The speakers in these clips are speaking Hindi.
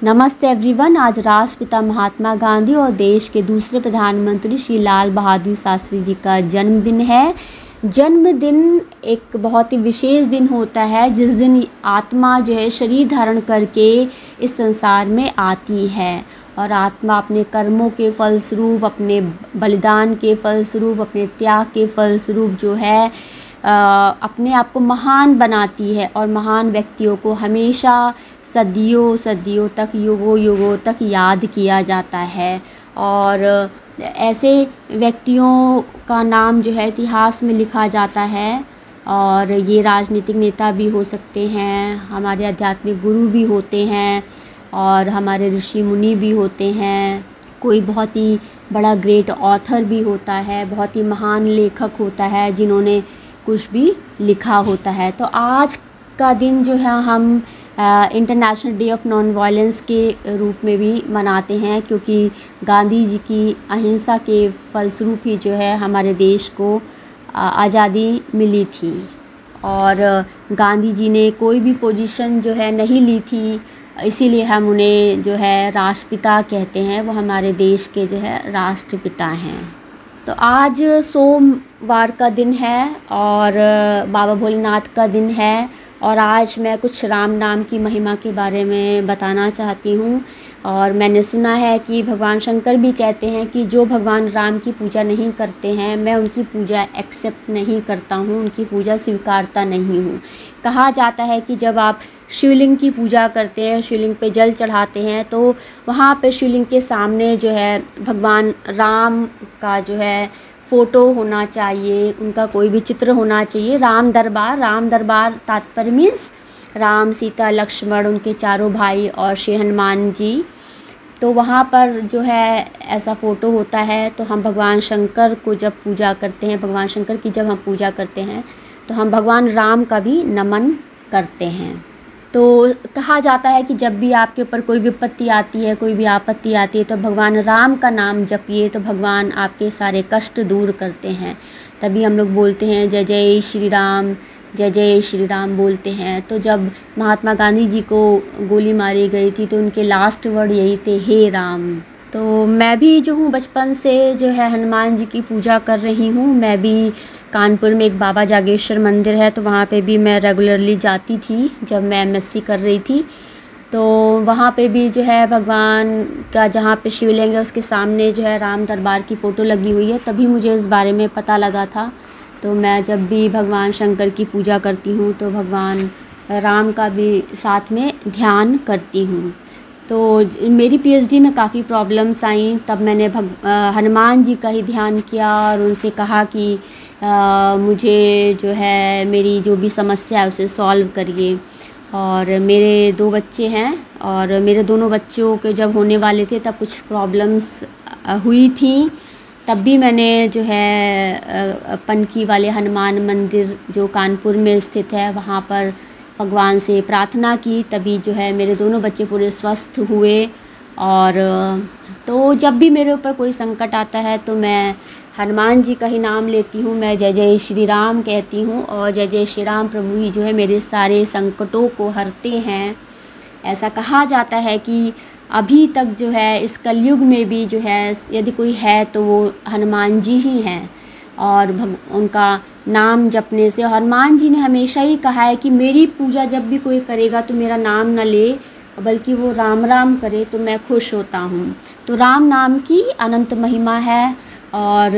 नमस्ते एवरीवन। आज राष्ट्रपिता महात्मा गांधी और देश के दूसरे प्रधानमंत्री श्री लाल बहादुर शास्त्री जी का जन्मदिन है। जन्मदिन एक बहुत ही विशेष दिन होता है जिस दिन आत्मा जो है शरीर धारण करके इस संसार में आती है और आत्मा अपने कर्मों के फलस्वरूप, अपने बलिदान के फलस्वरूप, अपने त्याग के फलस्वरूप जो है अपने आप को महान बनाती है और महान व्यक्तियों को हमेशा सदियों सदियों तक, युगों युगों तक याद किया जाता है। और ऐसे व्यक्तियों का नाम जो है इतिहास में लिखा जाता है और ये राजनीतिक नेता भी हो सकते हैं, हमारे आध्यात्मिक गुरु भी होते हैं और हमारे ऋषि मुनि भी होते हैं। कोई बहुत ही बड़ा ग्रेट ऑथर भी होता है, बहुत ही महान लेखक होता है जिन्होंने कुछ भी लिखा होता है। तो आज का दिन जो है हम international day of non violence के रूप में भी मनाते हैं, क्योंकि गांधी जी की अहिंसा के फलस्वरूप ही जो है हमारे देश को आज़ादी मिली थी। और गांधी जी ने कोई भी पोजीशन जो है नहीं ली थी, इसीलिए हम उन्हें जो है राष्ट्रपिता कहते हैं। वो हमारे देश के जो है राष्ट्रपिता हैं। तो आज सोमवार का दिन है और बाबा भोलेनाथ का दिन है और आज मैं कुछ राम नाम की महिमा के बारे में बताना चाहती हूँ। और मैंने सुना है कि भगवान शंकर भी कहते हैं कि जो भगवान राम की पूजा नहीं करते हैं, मैं उनकी पूजा एक्सेप्ट नहीं करता हूँ, उनकी पूजा स्वीकारता नहीं हूँ। कहा जाता है कि जब आप शिवलिंग की पूजा करते हैं, शिवलिंग पे जल चढ़ाते हैं, तो वहाँ पे शिवलिंग के सामने जो है भगवान राम का जो है फ़ोटो होना चाहिए, उनका कोई भी चित्र होना चाहिए। राम दरबार तात्पर्य मीन्स राम, सीता, लक्ष्मण, उनके चारों भाई और श्री हनुमान जी। तो वहाँ पर जो है ऐसा फ़ोटो होता है। तो हम भगवान शंकर को जब पूजा करते हैं, भगवान शंकर की जब हम पूजा करते हैं तो हम भगवान राम का भी नमन करते हैं। तो कहा जाता है कि जब भी आपके ऊपर कोई विपत्ति आती है, कोई भी आपत्ति आती है, तो भगवान राम का नाम जपिए तो भगवान आपके सारे कष्ट दूर करते हैं। तभी हम लोग बोलते हैं जय जय श्री राम बोलते हैं। तो जब महात्मा गांधी जी को गोली मारी गई थी तो उनके लास्ट वर्ड यही थे, हे राम। तो मैं भी जो हूँ बचपन से जो है हनुमान जी की पूजा कर रही हूँ। मैं भी कानपुर में एक बाबा जागेश्वर मंदिर है, तो वहाँ पे भी मैं रेगुलरली जाती थी जब मैं एमएससी कर रही थी। तो वहाँ पे भी जो है भगवान का जहाँ पे शिवलिंग है उसके सामने जो है राम दरबार की फ़ोटो लगी हुई है। तभी मुझे इस बारे में पता लगा था। तो मैं जब भी भगवान शंकर की पूजा करती हूँ तो भगवान राम का भी साथ में ध्यान करती हूँ। तो मेरी पीएचडी में काफ़ी प्रॉब्लम्स आई, तब मैंने हनुमान जी का ही ध्यान किया और उनसे कहा कि मुझे जो है मेरी जो भी समस्या है उसे सॉल्व करिए। और मेरे 2 बच्चे हैं और मेरे दोनों बच्चों के जब होने वाले थे तब कुछ प्रॉब्लम्स हुई थी। तब भी मैंने जो है पनकी वाले हनुमान मंदिर जो कानपुर में स्थित है वहाँ पर भगवान से प्रार्थना की। तभी जो है मेरे दोनों बच्चे पूरे स्वस्थ हुए। और तो जब भी मेरे ऊपर कोई संकट आता है तो मैं हनुमान जी का ही नाम लेती हूँ। मैं जय जय श्री राम कहती हूँ और जय जय श्री राम प्रभु ही जो है मेरे सारे संकटों को हरते हैं। ऐसा कहा जाता है कि अभी तक जो है इस कलयुग में भी जो है यदि कोई है तो वो हनुमान जी ही हैं। और उनका नाम जपने से, हनुमान जी ने हमेशा ही कहा है कि मेरी पूजा जब भी कोई करेगा तो मेरा नाम न ले बल्कि वो राम राम करे तो मैं खुश होता हूँ। तो राम नाम की अनंत महिमा है और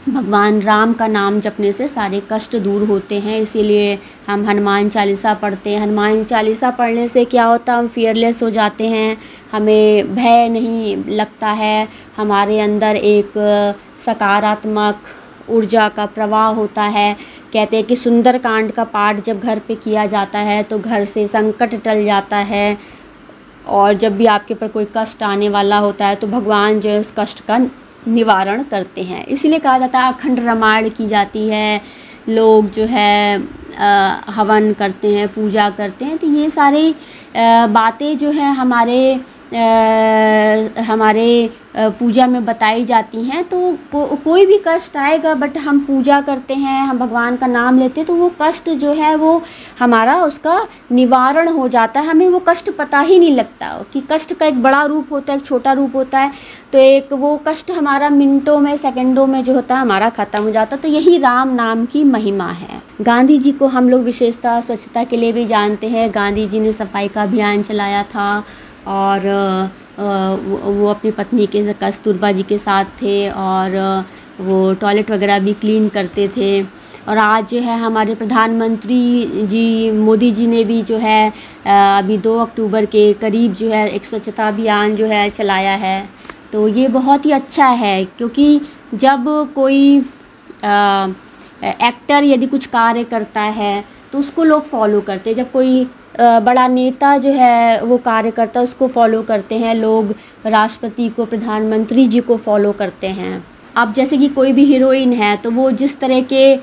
भगवान राम का नाम जपने से सारे कष्ट दूर होते हैं। इसीलिए हम हनुमान चालीसा पढ़ते हैं। हनुमान चालीसा पढ़ने से क्या होता है, हम फियरलेस हो जाते हैं, हमें भय नहीं लगता है, हमारे अंदर एक सकारात्मक ऊर्जा का प्रवाह होता है। कहते हैं कि सुंदरकांड का पाठ जब घर पे किया जाता है तो घर से संकट टल जाता है। और जब भी आपके ऊपर कोई कष्ट आने वाला होता है तो भगवान जो है उस कष्ट का निवारण करते हैं। इसीलिए कहा जाता है अखंड रामायण की जाती है, लोग जो है हवन करते हैं, पूजा करते हैं। तो ये सारी बातें जो है हमारे हमारे पूजा में बताई जाती हैं। तो कोई भी कष्ट आएगा, बट हम पूजा करते हैं, हम भगवान का नाम लेते हैं, तो वो कष्ट जो है वो हमारा उसका निवारण हो जाता है। हमें वो कष्ट पता ही नहीं लगता कि कष्ट का एक बड़ा रूप होता है, एक छोटा रूप होता है। तो एक वो कष्ट हमारा मिनटों में, सेकंडों में जो होता है हमारा ख़त्म हो जाता है। तो यही राम नाम की महिमा है। गांधी जी को हम लोग विशेषतः स्वच्छता के लिए भी जानते हैं। गांधी जी ने सफाई का अभियान चलाया था, और वो अपनी पत्नी के कस्तूरबा जी के साथ थे, और वो टॉयलेट वगैरह भी क्लीन करते थे। और आज जो है हमारे प्रधानमंत्री जी मोदी जी ने भी जो है अभी 2 अक्टूबर के करीब जो है एक स्वच्छता अभियान जो है चलाया है। तो ये बहुत ही अच्छा है, क्योंकि जब कोई एक्टर यदि कुछ कार्य करता है तो उसको लोग फॉलो करते हैं। जब कोई बड़ा नेता जो है वो कार्य करता है उसको फॉलो करते हैं लोग, राष्ट्रपति को, प्रधानमंत्री जी को फॉलो करते हैं। अब जैसे कि कोई भी हीरोइन है तो वो जिस तरह के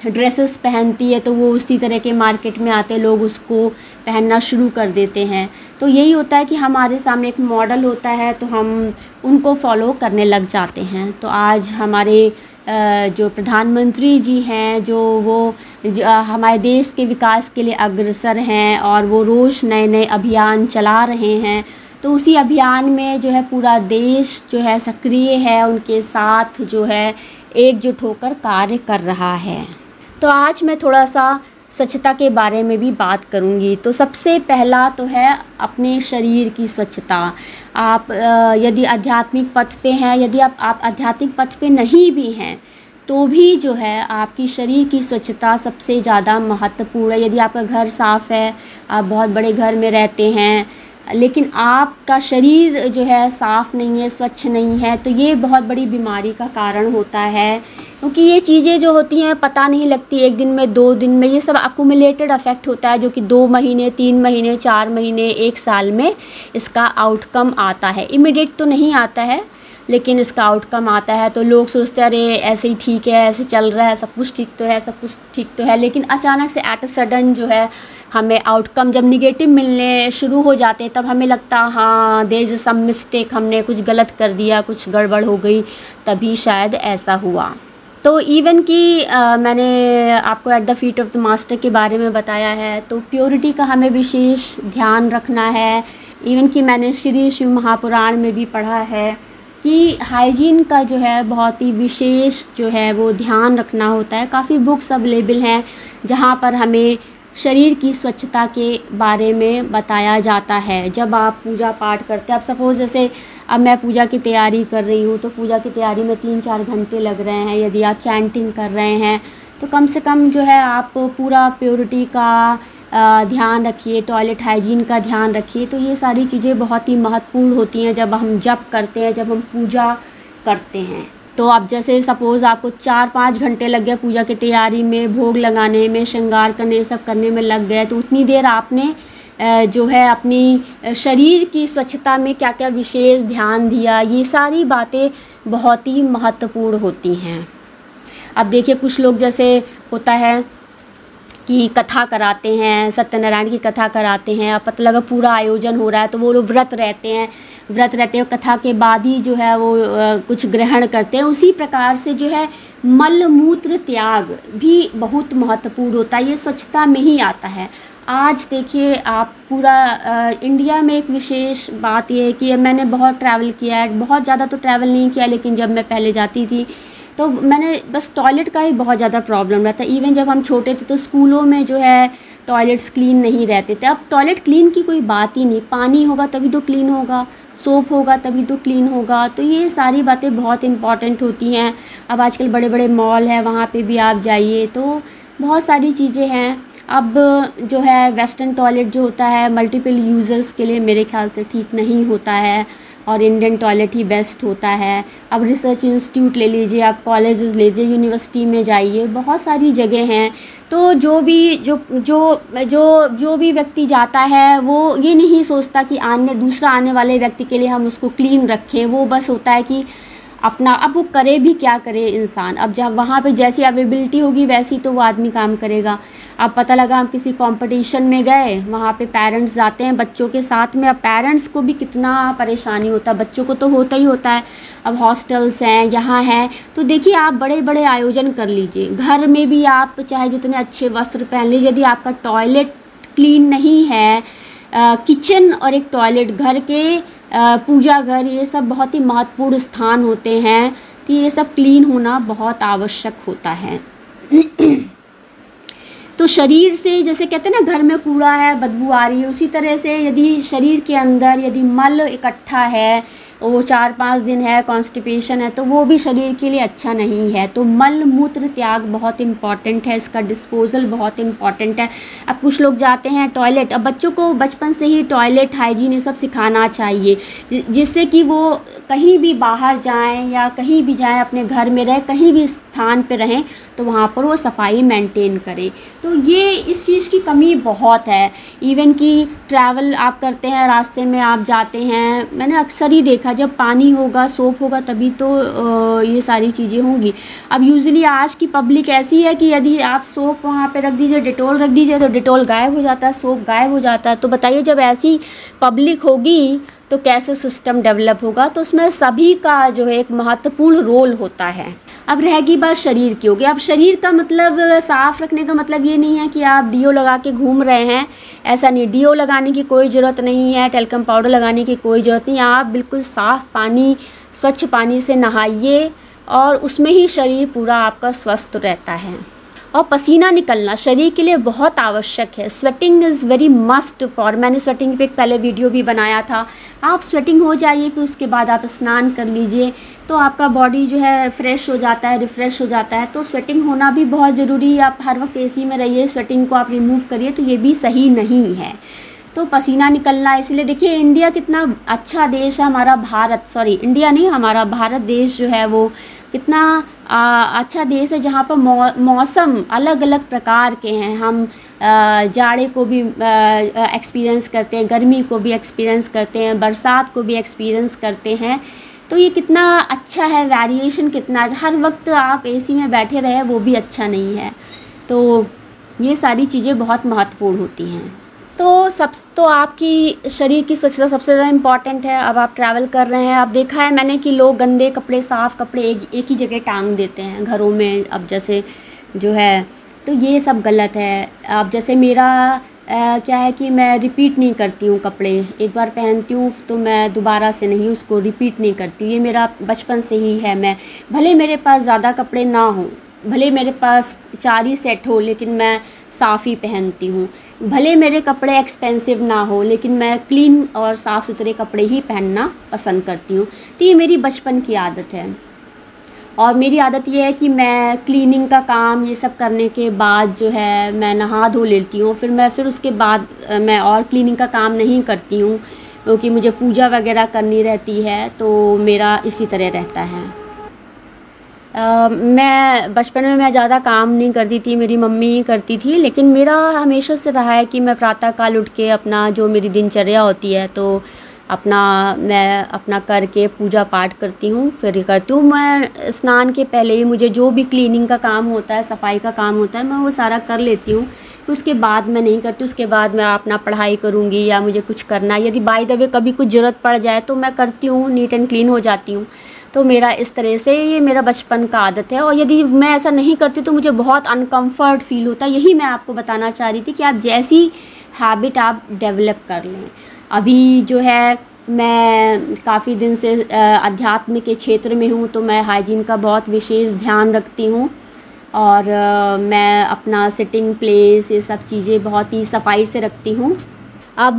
ड्रेसेस पहनती है तो वो उसी तरह के मार्केट में आते लोग उसको पहनना शुरू कर देते हैं। तो यही होता है कि हमारे सामने एक मॉडल होता है तो हम उनको फॉलो करने लग जाते हैं। तो आज हमारे जो प्रधानमंत्री जी हैं, जो हमारे देश के विकास के लिए अग्रसर हैं, और वो रोज़ नए नए अभियान चला रहे हैं। तो उसी अभियान में जो है पूरा देश जो है सक्रिय है, उनके साथ जो है एकजुट होकर कार्य कर रहा है। तो आज मैं थोड़ा सा स्वच्छता के बारे में भी बात करूंगी। तो सबसे पहला तो है अपने शरीर की स्वच्छता। आप यदि आध्यात्मिक पथ पे हैं, यदि आप आध्यात्मिक पथ पे नहीं भी हैं तो भी जो है आपकी शरीर की स्वच्छता सबसे ज़्यादा महत्वपूर्ण है। यदि आपका घर साफ़ है, आप बहुत बड़े घर में रहते हैं, लेकिन आपका शरीर जो है साफ़ नहीं है, स्वच्छ नहीं है, तो ये बहुत बड़ी बीमारी का कारण होता है। क्योंकि ये चीज़ें जो होती हैं पता नहीं लगती, 1 दिन में, 2 दिन में, ये सब अक्यूमुलेटेड इफ़ेक्ट होता है, जो कि 2 महीने, 3 महीने, 4 महीने, 1 साल में इसका आउटकम आता है। इमीडिएट तो नहीं आता है, लेकिन इसका आउटकम आता है। तो लोग सोचते हैं अरे ऐसे ही ठीक है, ऐसे चल रहा है, सब कुछ ठीक तो है, सब कुछ ठीक तो है, लेकिन अचानक से एट अ सडन जो है हमें आउटकम जब निगेटिव मिलने शुरू हो जाते हैं तब हमें लगता है हाँ देयर इज़ सम मिस्टेक, हमने कुछ गलत कर दिया, कुछ गड़बड़ हो गई, तभी शायद ऐसा हुआ। तो इवन कि मैंने आपको at the feet of the master के बारे में बताया है, तो प्योरिटी का हमें विशेष ध्यान रखना है। इवन कि मैंने श्री शिव महापुराण में भी पढ़ा है कि हाइजीन का जो है बहुत ही विशेष जो है वो ध्यान रखना होता है। काफ़ी बुक्स अवेलेबल हैं जहाँ पर हमें शरीर की स्वच्छता के बारे में बताया जाता है। जब आप पूजा पाठ करते हैं, अब सपोज़ जैसे अब मैं पूजा की तैयारी कर रही हूँ, तो पूजा की तैयारी में 3-4 घंटे लग रहे हैं। यदि आप चैंटिंग कर रहे हैं तो कम से कम जो है आप पूरा प्योरिटी का ध्यान रखिए, टॉयलेट हाइजीन का ध्यान रखिए। तो ये सारी चीज़ें बहुत ही महत्वपूर्ण होती हैं जब हम जप करते हैं, जब हम पूजा करते हैं। तो अब जैसे सपोज़ आपको 4-5 घंटे लग गए पूजा की तैयारी में, भोग लगाने में, श्रृंगार करने, सब करने में लग गए, तो उतनी देर आपने जो है अपनी शरीर की स्वच्छता में क्या क्या विशेष ध्यान दिया, ये सारी बातें बहुत ही महत्वपूर्ण होती हैं। अब देखिए कुछ लोग जैसे होता है कि कथा कराते हैं, सत्यनारायण की कथा कराते हैं, अब पता लगा पूरा आयोजन हो रहा है तो वो लोग व्रत रहते हैं, कथा के बाद ही जो है वो कुछ ग्रहण करते हैं। उसी प्रकार से जो है मल मूत्र त्याग भी बहुत महत्वपूर्ण होता है, ये स्वच्छता में ही आता है। आज देखिए आप पूरा इंडिया में एक विशेष बात ये है कि मैंने बहुत ट्रैवल किया है, बहुत ज़्यादा तो ट्रैवल नहीं किया, लेकिन जब मैं पहले जाती थी तो मैंने बस टॉयलेट का ही बहुत ज़्यादा प्रॉब्लम रहता है। इवन जब हम छोटे थे तो स्कूलों में जो है टॉयलेट्स क्लीन नहीं रहते थे। अब टॉयलेट क्लीन की कोई बात ही नहीं, पानी होगा तभी तो क्लीन होगा, सोप होगा तभी तो क्लीन होगा। तो ये सारी बातें बहुत इम्पॉर्टेंट होती हैं। अब आजकल बड़े बड़े मॉल हैं, वहाँ पे भी आप जाइए तो बहुत सारी चीज़ें हैं। अब जो है वेस्टर्न टॉयलेट जो होता है मल्टीपल यूज़र्स के लिए मेरे ख्याल से ठीक नहीं होता है, और इंडियन टॉयलेट ही बेस्ट होता है। अब रिसर्च इंस्टीट्यूट ले लीजिए, आप कॉलेजेस ले लीजिए, यूनिवर्सिटी में जाइए, बहुत सारी जगह हैं। तो जो भी व्यक्ति जाता है वो ये नहीं सोचता कि दूसरा आने वाले व्यक्ति के लिए हम उसको क्लीन रखें। वो बस होता है कि अपना, अब वो करे भी क्या करे इंसान, अब जब वहाँ पे जैसी अवेलेबिलिटी होगी वैसी तो वो आदमी काम करेगा। अब पता लगा हम किसी कंपटीशन में गए, वहाँ पे पेरेंट्स जाते हैं बच्चों के साथ में, अब पेरेंट्स को भी कितना परेशानी होता है, बच्चों को तो होता ही होता है। अब हॉस्टल्स हैं, यहाँ हैं, तो देखिए आप बड़े बड़े आयोजन कर लीजिए, घर में भी आप चाहे जितने अच्छे वस्त्र पहन लीजिए, यदि आपका टॉयलेट क्लीन नहीं है, किचन और एक टॉयलेट, घर के पूजा घर, ये सब बहुत ही महत्वपूर्ण स्थान होते हैं, तो ये सब क्लीन होना बहुत आवश्यक होता है। तो शरीर से, जैसे कहते हैं ना घर में कूड़ा है बदबू आ रही है, उसी तरह से यदि शरीर के अंदर यदि मल इकट्ठा है, वो 4-5 दिन है, कॉन्स्टिपेशन है, तो वो भी शरीर के लिए अच्छा नहीं है। तो मल मूत्र त्याग बहुत इम्पॉर्टेंट है, इसका डिस्पोजल बहुत इम्पॉर्टेंट है। अब कुछ लोग जाते हैं टॉयलेट, अब बच्चों को बचपन से ही टॉयलेट हाइजीन ये सब सिखाना चाहिए, जिससे कि वो कहीं भी बाहर जाएं या कहीं भी जाएं, अपने घर में रहें, कहीं भी स्थान पे रहें तो वहाँ पर वो सफाई मेंटेन करें। तो ये इस चीज़ की कमी बहुत है। इवन कि ट्रैवल आप करते हैं, रास्ते में आप जाते हैं, मैंने अक्सर ही देखा जब पानी होगा, सोप होगा, तभी तो ये सारी चीज़ें होंगी। अब यूजुअली आज की पब्लिक ऐसी है कि यदि आप सोप वहाँ पे रख दीजिए, डेटॉल रख दीजिए, तो डेटॉल गायब हो जाता है, सोप गायब हो जाता है। तो बताइए जब ऐसी पब्लिक होगी तो कैसे सिस्टम डेवलप होगा। तो उसमें सभी का जो है एक महत्वपूर्ण रोल होता है। अब रहेगी बात शरीर की, होगी। अब शरीर का मतलब साफ़ रखने का मतलब ये नहीं है कि आप डीओ लगा के घूम रहे हैं, ऐसा नहीं। डीओ लगाने की कोई ज़रूरत नहीं है, टेल्कम पाउडर लगाने की कोई ज़रूरत नहीं है। आप बिल्कुल साफ़ पानी, स्वच्छ पानी से नहाइए और उसमें ही शरीर पूरा आपका स्वस्थ रहता है। और पसीना निकलना शरीर के लिए बहुत आवश्यक है। Sweating is very must for, मैंने स्वेटिंग पे एक पहले वीडियो भी बनाया था। आप स्वेटिंग हो जाइए, फिर उसके बाद आप स्नान कर लीजिए, तो आपका बॉडी जो है फ्रेश हो जाता है, रिफ़्रेश हो जाता है। तो स्वेटिंग होना भी बहुत ज़रूरी है। आप हर वक्त एसी में रहिए, स्वेटिंग को आप रिमूव करिए, तो ये भी सही नहीं है। तो पसीना निकलना, इसलिए देखिए इंडिया कितना अच्छा देश है हमारा, भारत, सॉरी इंडिया नहीं, हमारा भारत देश जो है वो कितना अच्छा देश है, जहाँ पर मौसम अलग अलग प्रकार के हैं। हम जाड़े को भी एक्सपीरियंस करते हैं, गर्मी को भी एक्सपीरियंस करते हैं, बरसात को भी एक्सपीरियंस करते हैं। तो ये कितना अच्छा है, वेरिएशन कितना है। हर वक्त आप एसी में बैठे रहे वो भी अच्छा नहीं है। तो ये सारी चीज़ें बहुत महत्वपूर्ण होती हैं। तो आपकी शरीर की स्वच्छता सबसे ज़्यादा इम्पॉर्टेंट है। अब आप ट्रैवल कर रहे हैं, अब देखा है मैंने कि लोग गंदे कपड़े, साफ़ कपड़े एक ही जगह टांग देते हैं घरों में, अब जैसे जो है, तो ये सब गलत है। अब जैसे मेरा क्या है कि मैं रिपीट नहीं करती हूँ कपड़े, एक बार पहनती हूँ तो मैं दोबारा से नहीं उसको रिपीट नहीं करती। ये मेरा बचपन से ही है। मैं भले मेरे पास ज़्यादा कपड़े ना हों, भले मेरे पास 4 ही सेट हो, लेकिन मैं साफ़ ही पहनती हूँ। भले मेरे कपड़े एक्सपेंसिव ना हो, लेकिन मैं क्लीन और साफ़ सुथरे कपड़े ही पहनना पसंद करती हूँ। तो ये मेरी बचपन की आदत है। और मेरी आदत ये है कि मैं क्लीनिंग का काम ये सब करने के बाद जो है मैं नहा धो लेती हूँ, फिर उसके बाद मैं और क्लीनिंग का काम नहीं करती हूँ, क्योंकि मुझे पूजा वगैरह करनी रहती है। तो मेरा इसी तरह रहता है। मैं बचपन में मैं ज़्यादा काम नहीं करती थी, मेरी मम्मी ही करती थी, लेकिन मेरा हमेशा से रहा है कि मैं प्रातःकाल उठ के अपना जो मेरी दिनचर्या होती है तो मैं अपना करके पूजा पाठ करती हूँ, फिर करती हूँ। मैं स्नान के पहले ही मुझे जो भी क्लीनिंग का काम होता है, सफाई का काम होता है, मैं वो सारा कर लेती हूँ। फिर उसके बाद मैं नहीं करती, उसके बाद मैं अपना पढ़ाई करूँगी या मुझे कुछ करना है, यदि बाय द वे कभी कुछ ज़रूरत पड़ जाए तो मैं करती हूँ, नीट एंड क्लीन हो जाती हूँ। तो मेरा इस तरह से ये मेरा बचपन का आदत है। और यदि मैं ऐसा नहीं करती तो मुझे बहुत अनकम्फर्ट फील होता है। यही मैं आपको बताना चाह रही थी कि आप जैसी हैबिट आप डेवलप कर लें। अभी जो है मैं काफ़ी दिन से अध्यात्म के क्षेत्र में हूँ, तो मैं हाइजीन का बहुत विशेष ध्यान रखती हूँ। और मैं अपना सिटिंग प्लेस ये सब चीज़ें बहुत ही सफाई से रखती हूँ। अब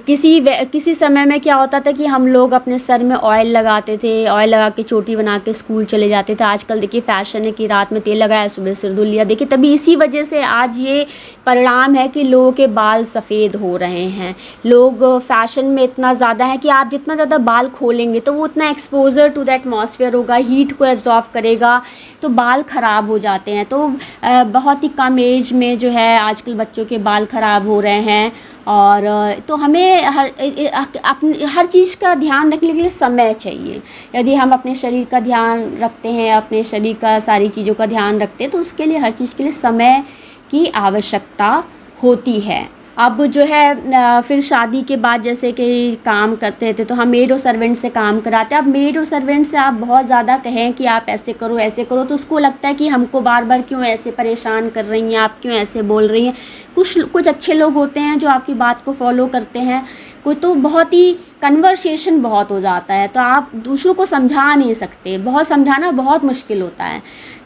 किसी समय में क्या होता था कि हम लोग अपने सर में ऑयल लगाते थे, ऑयल लगा के चोटी बना के स्कूल चले जाते थे। आजकल देखिए फैशन है कि रात में तेल लगाया, सुबह सिर धुल लिया। देखिए तभी इसी वजह से आज ये परिणाम है कि लोगों के बाल सफ़ेद हो रहे हैं। लोग फैशन में इतना ज़्यादा है कि आप जितना ज़्यादा बाल खोलेंगे तो वो उतना एक्सपोजर टू द एटमॉस्फेयर होगा, हीट को एब्जॉर्ब करेगा, तो बाल ख़राब हो जाते हैं। तो बहुत ही कम एज में जो है आजकल बच्चों के बाल ख़राब हो रहे हैं। और तो हमें हर चीज़ का ध्यान रखने के लिए समय चाहिए। यदि हम अपने शरीर का ध्यान रखते हैं, अपने शरीर का सारी चीज़ों का ध्यान रखते हैं, तो उसके लिए हर चीज़ के लिए समय की आवश्यकता होती है। अब जो है फिर शादी के बाद जैसे कि काम करते थे तो हम मेड और सर्वेंट से काम कराते हैं। अब मेड और सर्वेंट से आप बहुत ज़्यादा कहें कि आप ऐसे करो तो उसको लगता है कि हमको बार बार क्यों ऐसे परेशान कर रही हैं, आप क्यों ऐसे बोल रही हैं। कुछ अच्छे लोग होते हैं जो आपकी बात को फॉलो करते हैं, कोई तो बहुत ही कन्वर्सेशन बहुत हो जाता है तो आप दूसरों को समझा नहीं सकते, बहुत समझाना बहुत मुश्किल होता है।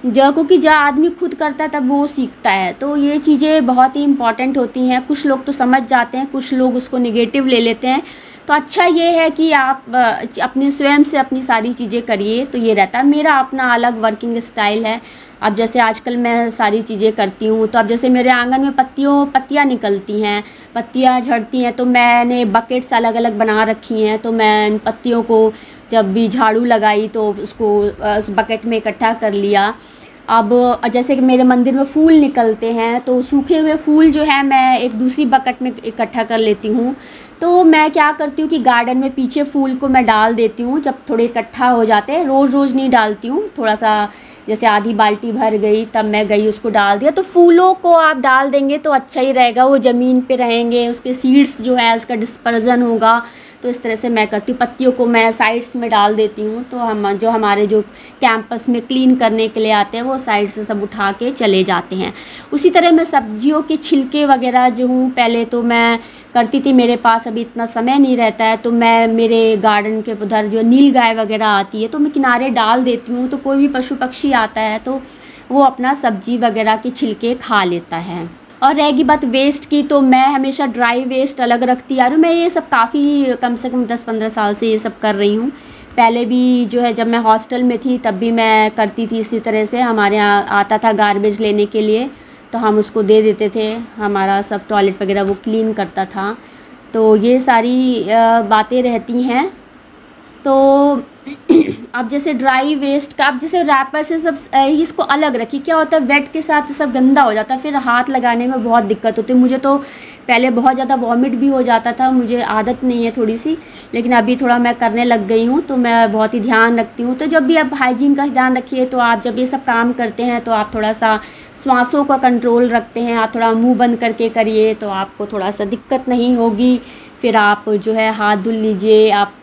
क्योंकि जब आदमी खुद करता है तब वो सीखता है। तो ये चीज़ें बहुत ही इम्पॉर्टेंट होती हैं। कुछ लोग तो समझ जाते हैं, कुछ लोग उसको नेगेटिव ले लेते हैं। तो अच्छा ये है कि आप अपने स्वयं से अपनी सारी चीज़ें करिए, तो ये रहता है। मेरा अपना अलग वर्किंग स्टाइल है। अब जैसे आजकल मैं सारी चीज़ें करती हूँ, तो अब जैसे मेरे आंगन में पत्तियाँ निकलती हैं, पत्तियाँ झड़ती हैं, तो मैंने बकेट्स अलग अलग बना रखी हैं। तो मैं इन पत्तियों को जब भी झाड़ू लगाई तो उसको उस बकेट में इकट्ठा कर लिया। अब जैसे कि मेरे मंदिर में फूल निकलते हैं तो सूखे हुए फूल जो है मैं एक दूसरी बकेट में इकट्ठा कर लेती हूँ। तो मैं क्या करती हूँ कि गार्डन में पीछे फूल को मैं डाल देती हूँ जब थोड़े इकट्ठा हो जाते हैं। रोज़ रोज़ नहीं डालती हूँ, थोड़ा सा जैसे आधी बाल्टी भर गई तब मैं गई उसको डाल दिया। तो फूलों को आप डाल देंगे तो अच्छा ही रहेगा, वो ज़मीन पे रहेंगे, उसके सीड्स जो है उसका डिस्पर्जन होगा। तो इस तरह से मैं करती हूँ। पत्तियों को मैं साइड्स में डाल देती हूँ, तो हमारे जो कैंपस में क्लीन करने के लिए आते हैं वो साइड से सब उठा के चले जाते हैं। उसी तरह मैं सब्जियों के छिलके वगैरह जो हूँ पहले तो मैं करती थी, मेरे पास अभी इतना समय नहीं रहता है, तो मैं मेरे गार्डन के उधर जो नील गाय वगैरह आती है तो मैं किनारे डाल देती हूँ। तो कोई भी पशु पक्षी आता है तो वो अपना सब्जी वगैरह के छिलके खा लेता है। और रहेगी बात वेस्ट की, तो मैं हमेशा ड्राई वेस्ट अलग रखती आ रही हूँ। मैं ये सब काफ़ी कम से कम 10-15 साल से ये सब कर रही हूँ। पहले भी जो है जब मैं हॉस्टल में थी तब भी मैं करती थी इसी तरह से। हमारे यहाँ आता था गार्बेज लेने के लिए तो हम उसको दे देते थे, हमारा सब टॉयलेट वगैरह वो क्लीन करता था। तो ये सारी बातें रहती हैं। तो अब जैसे ड्राई वेस्ट का, अब जैसे रैपर से सब इसको अलग रखिए। क्या होता है वेट के साथ सब गंदा हो जाता है, फिर हाथ लगाने में बहुत दिक्कत होती है। मुझे तो पहले बहुत ज़्यादा वॉमिट भी हो जाता था, मुझे आदत नहीं है थोड़ी सी, लेकिन अभी थोड़ा मैं करने लग गई हूँ तो मैं बहुत ही ध्यान रखती हूँ। तो जब भी आप हाइजीन का ध्यान रखिए, तो आप जब ये सब काम करते हैं तो आप थोड़ा सा श्वासों का कंट्रोल रखते हैं, आप थोड़ा मुँह बंद करके करिए तो आपको थोड़ा सा दिक्कत नहीं होगी। फिर आप जो है हाथ धुल लीजिए, आप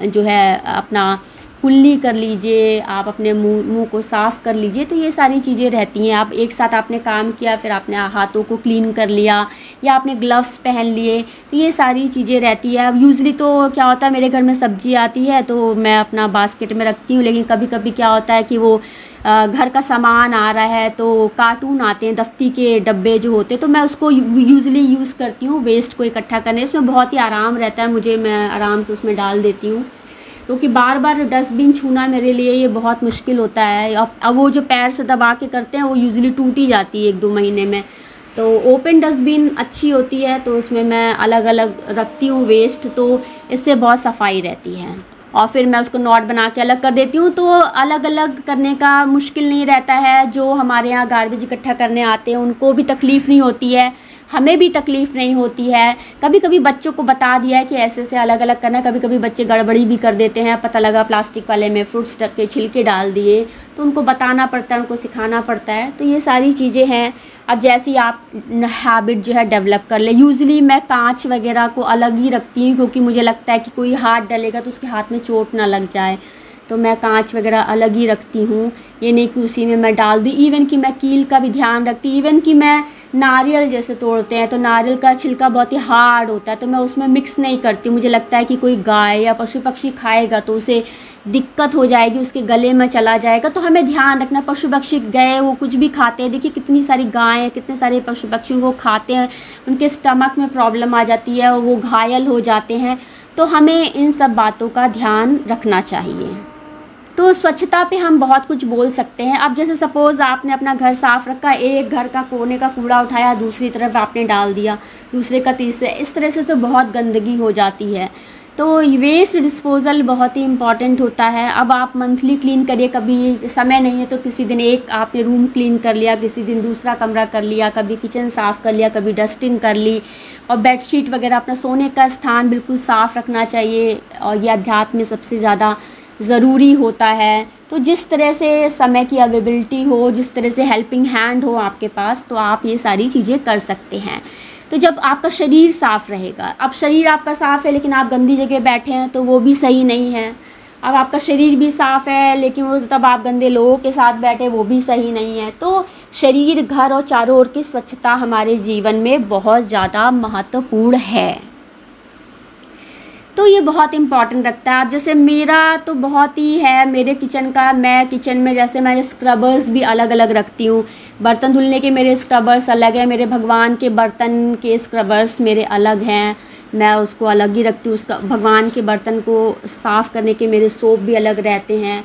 जो है अपना कुल्ली कर लीजिए, आप अपने मुंह को साफ़ कर लीजिए। तो ये सारी चीज़ें रहती हैं। आप एक साथ आपने काम किया, फिर आपने हाथों को क्लीन कर लिया या आपने ग्लव्स पहन लिए, तो ये सारी चीज़ें रहती है। अब यूज़ुअली तो क्या होता है, मेरे घर में सब्ज़ी आती है तो मैं अपना बास्केट में रखती हूँ, लेकिन कभी कभी क्या होता है कि वो घर का सामान आ रहा है तो कार्टून आते हैं, दफ्ती के डब्बे जो होते हैं, तो मैं उसको यूज़ुअली यूज़ करती हूँ वेस्ट को इकट्ठा करने। इसमें बहुत ही आराम रहता है मुझे, मैं आराम से उसमें डाल देती हूँ, क्योंकि बार बार डस्टबिन छूना मेरे लिए ये बहुत मुश्किल होता है। अब वो जो पैर से दबा के करते हैं वो यूज़ुअली टूट ही जाती है 1-2 महीने में। तो ओपन डस्टबिन अच्छी होती है, तो उसमें मैं अलग अलग रखती हूँ वेस्ट, तो इससे बहुत सफाई रहती है। और फिर मैं उसको नॉट बना के अलग कर देती हूँ, तो अलग अलग करने का मुश्किल नहीं रहता है। जो हमारे यहाँ गार्बेज इकट्ठा करने आते हैं उनको भी तकलीफ़ नहीं होती है, हमें भी तकलीफ़ नहीं होती है। कभी कभी बच्चों को बता दिया है कि ऐसे से अलग अलग करना है, कभी कभी बच्चे गड़बड़ी भी कर देते हैं। पता लगा प्लास्टिक वाले में फ्रूट्स ढक के छिलके डाल दिए, तो उनको बताना पड़ता है, उनको सिखाना पड़ता है। तो ये सारी चीज़ें हैं। अब जैसी आप हैबिट जो है डेवलप कर ले, यूज़ुअली मैं कांच वगैरह को अलग ही रखती हूँ, क्योंकि मुझे लगता है कि कोई हाथ डालेगा तो उसके हाथ में चोट ना लग जाए, तो मैं कांच वगैरह अलग ही रखती हूँ। ये नहीं कि उसी में मैं डाल दी। इवन कि मैं कील का भी ध्यान रखती हूँ। इवन कि मैं नारियल जैसे तोड़ते हैं तो नारियल का छिलका बहुत ही हार्ड होता है, तो मैं उसमें मिक्स नहीं करती। मुझे लगता है कि कोई गाय या पशु पक्षी खाएगा तो उसे दिक्कत हो जाएगी, उसके गले में चला जाएगा। तो हमें ध्यान रखना, पशु पक्षी गए वो कुछ भी खाते हैं, देखिए कितनी सारी गायें, कितने सारे पशु पक्षी वो खाते हैं, उनके स्टमक में प्रॉब्लम आ जाती है, वो घायल हो जाते हैं। तो हमें इन सब बातों का ध्यान रखना चाहिए। तो स्वच्छता पे हम बहुत कुछ बोल सकते हैं। अब जैसे सपोज़ आपने अपना घर साफ़ रखा, एक घर का कोने का कूड़ा उठाया, दूसरी तरफ आपने डाल दिया, दूसरे का तीसरे, इस तरह से तो बहुत गंदगी हो जाती है। तो वेस्ट डिस्पोज़ल बहुत ही इम्पॉर्टेंट होता है। अब आप मंथली क्लीन करिए, कभी समय नहीं है तो किसी दिन एक आपने रूम क्लीन कर लिया, किसी दिन दूसरा कमरा कर लिया, कभी किचन साफ़ कर लिया, कभी डस्टिंग कर ली। और बेडशीट वगैरह, अपना सोने का स्थान बिल्कुल साफ़ रखना चाहिए, और ये अध्यात्म में सबसे ज़्यादा ज़रूरी होता है। तो जिस तरह से समय की अवेलेबिलिटी हो, जिस तरह से हेल्पिंग हैंड हो आपके पास, तो आप ये सारी चीज़ें कर सकते हैं। तो जब आपका शरीर साफ़ रहेगा, अब शरीर आपका साफ़ है लेकिन आप गंदी जगह बैठे हैं तो वो भी सही नहीं है। अब आपका शरीर भी साफ़ है लेकिन वो तब आप गंदे लोगों के साथ बैठे, वो भी सही नहीं है। तो शरीर, घर और चारों ओर की स्वच्छता हमारे जीवन में बहुत ज़्यादा महत्वपूर्ण है। तो ये बहुत इम्पॉर्टेंट रखता है। अब जैसे मेरा तो बहुत ही है मेरे किचन का, मैं किचन में जैसे मैं स्क्रबर्स भी अलग अलग रखती हूँ। बर्तन धुलने के मेरे स्क्रबर्स अलग हैं, मेरे भगवान के बर्तन के स्क्रबर्स मेरे अलग हैं, मैं उसको अलग ही रखती हूँ। उसका भगवान के बर्तन को साफ़ करने के मेरे सोप भी अलग रहते हैं।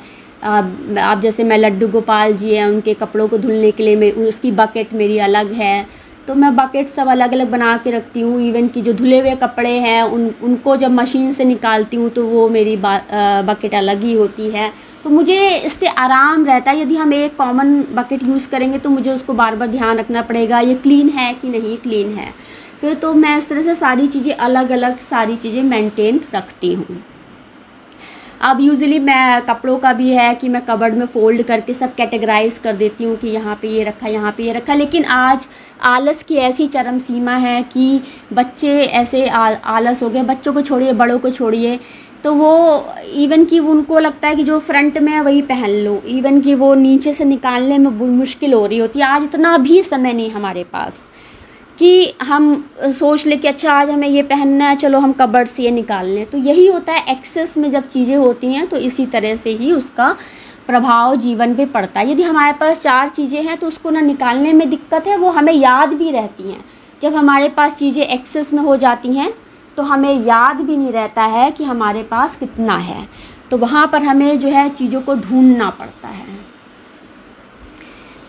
अब जैसे मैं लड्डू गोपाल जी हैं, उनके कपड़ों को धुलने के लिए उसकी बकेट मेरी अलग है। तो मैं बकेट सब अलग अलग बना के रखती हूँ। इवन कि जो धुले हुए कपड़े हैं उनको जब मशीन से निकालती हूँ तो वो मेरी बकेट अलग ही होती है। तो मुझे इससे आराम रहता है। यदि हम एक कॉमन बकेट यूज़ करेंगे तो मुझे उसको बार बार ध्यान रखना पड़ेगा, ये क्लीन है कि नहीं क्लीन है। फिर तो मैं इस तरह से सारी चीज़ें अलग अलग सारी चीज़ें मेंटेन रखती हूँ। अब यूजुअली मैं कपड़ों का भी है कि मैं कबर्ड में फ़ोल्ड करके सब कैटेगराइज कर देती हूँ कि यहाँ पे ये रखा, यहाँ पे ये रखा। लेकिन आज आलस की ऐसी चरम सीमा है कि बच्चे ऐसे आलस हो गए, बच्चों को छोड़िए बड़ों को छोड़िए, तो वो इवन कि उनको लगता है कि जो फ्रंट में है वही पहन लो, इवन कि वो नीचे से निकालने में मुश्किल हो रही होती है। आज इतना भी समय नहीं हमारे पास कि हम सोच ले कि अच्छा आज हमें ये पहनना है, चलो हम कबर्ड से ये निकाल लें। तो यही होता है, एक्सेस में जब चीज़ें होती हैं तो इसी तरह से ही उसका प्रभाव जीवन पे पड़ता है। यदि हमारे पास 4 चीज़ें हैं तो उसको ना निकालने में दिक्कत है, वो हमें याद भी रहती हैं। जब हमारे पास चीज़ें एक्सेस में हो जाती हैं तो हमें याद भी नहीं रहता है कि हमारे पास कितना है, तो वहाँ पर हमें जो है चीज़ों को ढूंढना पड़ता है।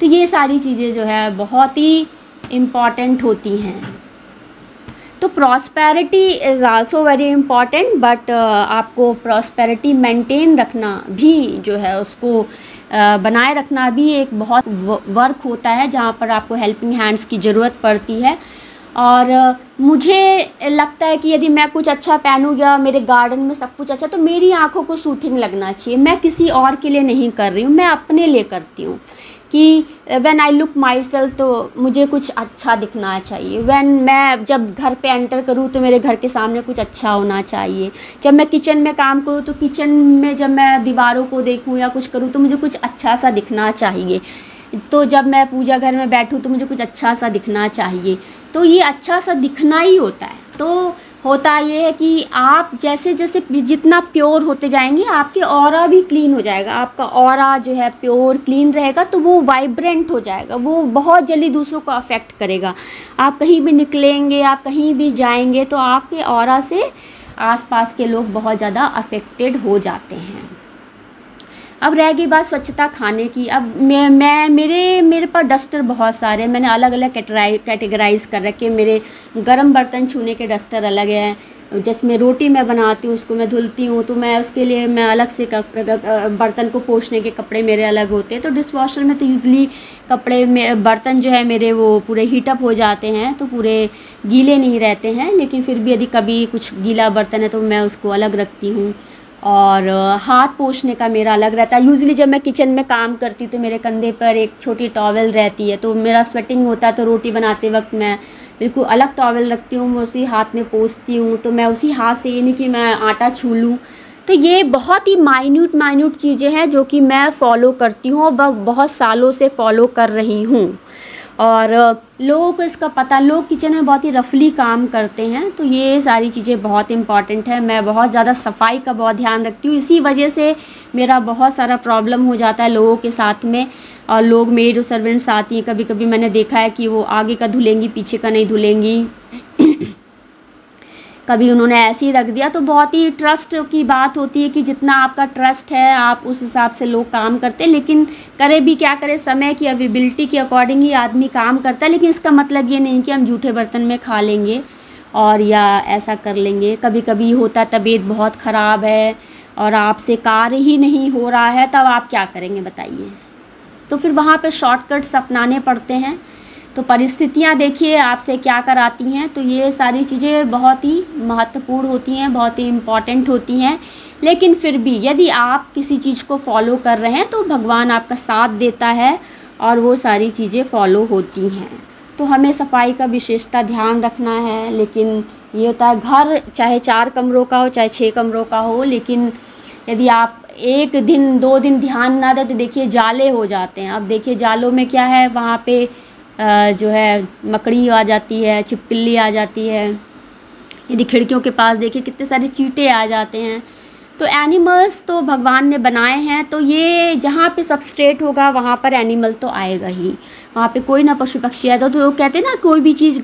तो ये सारी चीज़ें जो है बहुत ही इम्पॉर्टेंट होती हैं। तो prosperity is also very important, but आपको प्रॉस्पेरिटी मेंटेन रखना भी जो है उसको बनाए रखना भी एक बहुत वर्क होता है, जहाँ पर आपको हेल्पिंग हैंड्स की ज़रूरत पड़ती है। और मुझे लगता है कि यदि मैं कुछ अच्छा पहनूँ या मेरे गार्डन में सब कुछ अच्छा, तो मेरी आँखों को सूथिंग लगना चाहिए। मैं किसी और के लिए नहीं कर रही हूँ, मैं अपने लिए करती हूँ कि when I look my self, तो मुझे कुछ अच्छा दिखना चाहिए। मैं जब घर पे एंटर करूँ तो मेरे घर के सामने कुछ अच्छा होना चाहिए। जब मैं किचन में काम करूँ तो किचन में जब मैं दीवारों को देखूँ या कुछ करूँ तो मुझे कुछ अच्छा सा दिखना चाहिए। तो जब मैं पूजा घर में बैठूँ तो मुझे कुछ अच्छा सा दिखना चाहिए। तो ये अच्छा सा दिखना ही होता है। तो होता ये है कि आप जैसे जैसे जितना प्योर होते जाएंगे आपके ऑरा भी क्लीन हो जाएगा। आपका ऑरा जो है प्योर क्लीन रहेगा तो वो वाइब्रेंट हो जाएगा, वो बहुत जल्दी दूसरों को अफेक्ट करेगा। आप कहीं भी निकलेंगे, आप कहीं भी जाएंगे तो आपके ऑरा से आसपास के लोग बहुत ज़्यादा अफेक्टेड हो जाते हैं। अब रह गई बात स्वच्छता खाने की। अब मेरे पास डस्टर बहुत सारे, मैंने अलग अलग कैटेगराइज कर रखे। मेरे गर्म बर्तन छूने के डस्टर अलग हैं, जिसमें रोटी मैं बनाती हूँ उसको मैं धुलती हूँ तो मैं उसके लिए मैं अलग से बर्तन को पोंछने के कपड़े मेरे अलग होते हैं। तो डिशवॉशर में तो यूज़ली कपड़े मेरे बर्तन जो है मेरे वो पूरे हीटअप हो जाते हैं, तो पूरे गीले नहीं रहते हैं। लेकिन फिर भी यदि कभी कुछ गीला बर्तन है तो मैं उसको अलग रखती हूँ। और हाथ पोंछने का मेरा अलग रहता है। यूजुअली जब मैं किचन में काम करती हूँ तो मेरे कंधे पर एक छोटी टॉवेल रहती है, तो मेरा स्वेटिंग होता है तो रोटी बनाते वक्त मैं बिल्कुल अलग टॉवेल रखती हूँ, मैं उसी हाथ में पोंछती हूँ। तो मैं उसी हाथ से, ये नहीं कि मैं आटा छू लूँ। तो ये बहुत ही माइन्यूट चीज़ें हैं जो कि मैं फ़ॉलो करती हूँ और बहुत सालों से फ़ॉलो कर रही हूँ। और लोगों को इसका पता, लोग किचन में बहुत ही रफली काम करते हैं, तो ये सारी चीज़ें बहुत इम्पॉर्टेंट है। मैं बहुत ज़्यादा सफाई का बहुत ध्यान रखती हूँ, इसी वजह से मेरा बहुत सारा प्रॉब्लम हो जाता है लोगों के साथ में। और लोग, मेरी जो सर्वेंट्स आती हैं, कभी कभी मैंने देखा है कि वो आगे का धुलेंगी पीछे का नहीं धुलेंगी कभी उन्होंने ऐसे ही रख दिया। तो बहुत ही ट्रस्ट की बात होती है कि जितना आपका ट्रस्ट है आप उस हिसाब से लोग काम करते हैं। लेकिन करे भी क्या करे, समय की अवेलेबिलिटी के अकॉर्डिंग ही आदमी काम करता है। लेकिन इसका मतलब ये नहीं कि हम जूठे बर्तन में खा लेंगे और या ऐसा कर लेंगे। कभी कभी होता है तबीयत बहुत ख़राब है और आपसे कार्य ही नहीं हो रहा है, तब आप क्या करेंगे बताइए। तो फिर वहाँ पे शॉर्टकट्स अपनाने पड़ते हैं। तो परिस्थितियाँ देखिए आपसे क्या कराती हैं। तो ये सारी चीज़ें बहुत ही महत्वपूर्ण होती हैं, बहुत ही इम्पॉर्टेंट होती हैं। लेकिन फिर भी यदि आप किसी चीज़ को फॉलो कर रहे हैं तो भगवान आपका साथ देता है और वो सारी चीज़ें फॉलो होती हैं। तो हमें सफाई का विशेषता ध्यान रखना है। लेकिन ये होता है घर चाहे 4 कमरों का हो चाहे 6 कमरों का हो, लेकिन यदि आप 1 दिन 2 दिन ध्यान ना दें तो देखिए जाले हो जाते हैं। अब देखिए जालों में क्या है, वहाँ पे जो है मकड़ी आ जाती है, छिपकली आ जाती है। यदि खिड़कियों के पास देखिए कितने सारे चींटे आ जाते हैं। तो एनिमल्स तो भगवान ने बनाए हैं, तो ये जहाँ पे सबस्ट्रेट होगा वहाँ पर एनिमल तो आएगा ही। वहाँ पे कोई ना पशु पक्षी आएगा। तो लोग कहते हैं ना कोई भी चीज़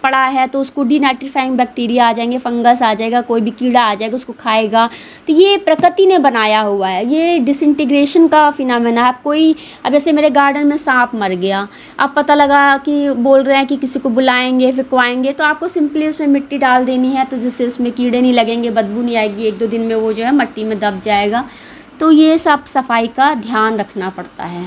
पड़ा है तो उसको डीनाइट्रीफाइंग बैक्टीरिया आ जाएंगे, फंगस आ जाएगा, कोई भी कीड़ा आ जाएगा उसको खाएगा। तो ये प्रकृति ने बनाया हुआ है, ये डिसइंटीग्रेशन का फिनोमेना है। अब जैसे मेरे गार्डन में सांप मर गया, अब पता लगा कि बोल रहे हैं कि किसी को बुलाएंगे फिकवाएंगे, तो आपको सिंपली उसमें मिट्टी डाल देनी है, तो जिससे उसमें कीड़े नहीं लगेंगे, बदबू नहीं आएगी, 1-2 दिन में वो जो है मट्टी में दब जाएगा। तो ये सब सफाई का ध्यान रखना पड़ता है।